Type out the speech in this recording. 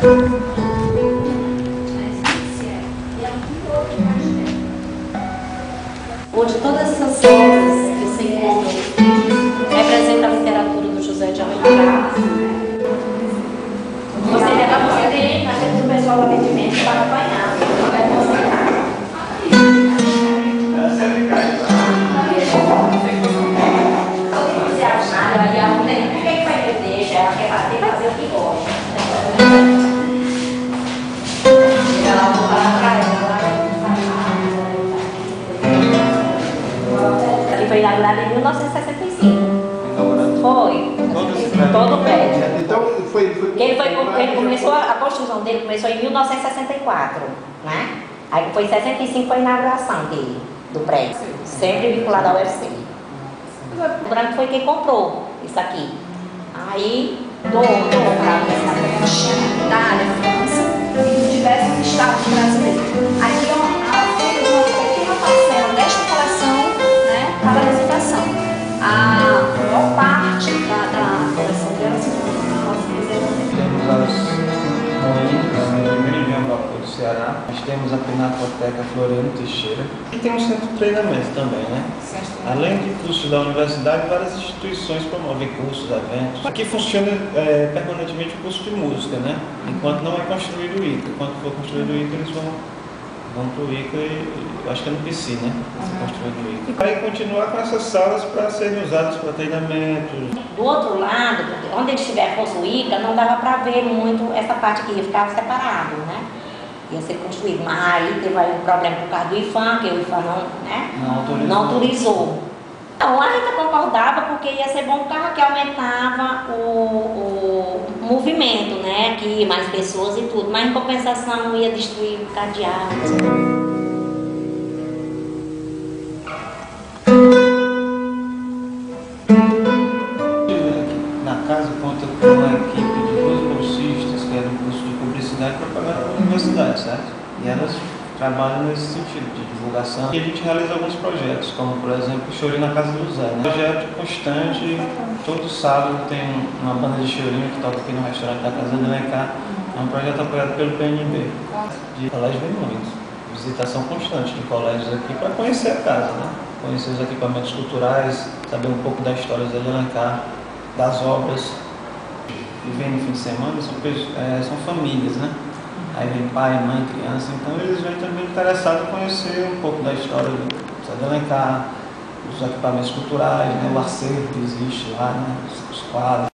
Hoje todas essas obras que você encontrou representam a literatura do José de Alencar. Você leva você tem na frente do pessoal do atendimento para apanhar. Se achar, ela não tem ninguém que vai perder, ela quer bater, fazer o que gosta. Ela vai para ela foi inaugurada em 1965. Foi. Todo o prédio. Então, Ele começou, a construção dele começou em 1964, né? Aí foi em 65 foi a inauguração dele, do prédio. Sempre vinculado ao UFC. O Branco foi quem comprou isso aqui. Aí doou para Itália, França e de diversos estados brasileiros. Aqui ela fez uma pequena parcela desta coleção, né, para a visitação. A maior parte da coleção dela se posso dizer. Temos as ruínas do Meridiano Vapor do Ceará. Nós temos a Pinacoteca Floriano Teixeira. E tem um centro de treinamento também, né? Além de cursos da universidade, várias instituições promovem cursos, eventos. Aqui funciona permanentemente o curso de música, né? Enquanto não é construído o ICA. Quando for construído o ICA, eles vão para o ICA e acho que é no PC, né? Construído o ICA. Vai continuar com essas salas para serem usadas para treinamento. Do outro lado, onde ele estiver fosse o ICA, não dava para ver muito essa parte aqui, ia ficar separado, né? Ia ser construído. Mas aí teve aí um problema por causa do IFAM, que o IFAM não autorizou. Então, a Rita concordava porque ia ser bom por causa que aumentava o movimento, né? Aqui, mais pessoas e tudo. Mas em compensação ia destruir o cadeado. Na casa conta com uma equipe de 2 bolsistas que é do curso de publicidade para pagar a universidade, certo? E elas trabalham nesse sentido de divulgação. E a gente realiza alguns projetos, como por exemplo o Chorinho na Casa do Zé. Um projeto constante, todo sábado tem uma banda de chorinho que toca aqui no restaurante da Casa de Alencar. É um projeto apoiado pelo PNB, de colégio vem muito. Visitação constante de colégios aqui para conhecer a casa, né? Conhecer os equipamentos culturais, saber um pouco da história de Alencar, das obras. E vem no fim de semana, são famílias, né? Aí vem pai, mãe, criança, então eles vêm também interessados em conhecer um pouco da história de Alencar, os equipamentos culturais, né? O acervo que existe lá, né? Os quadros.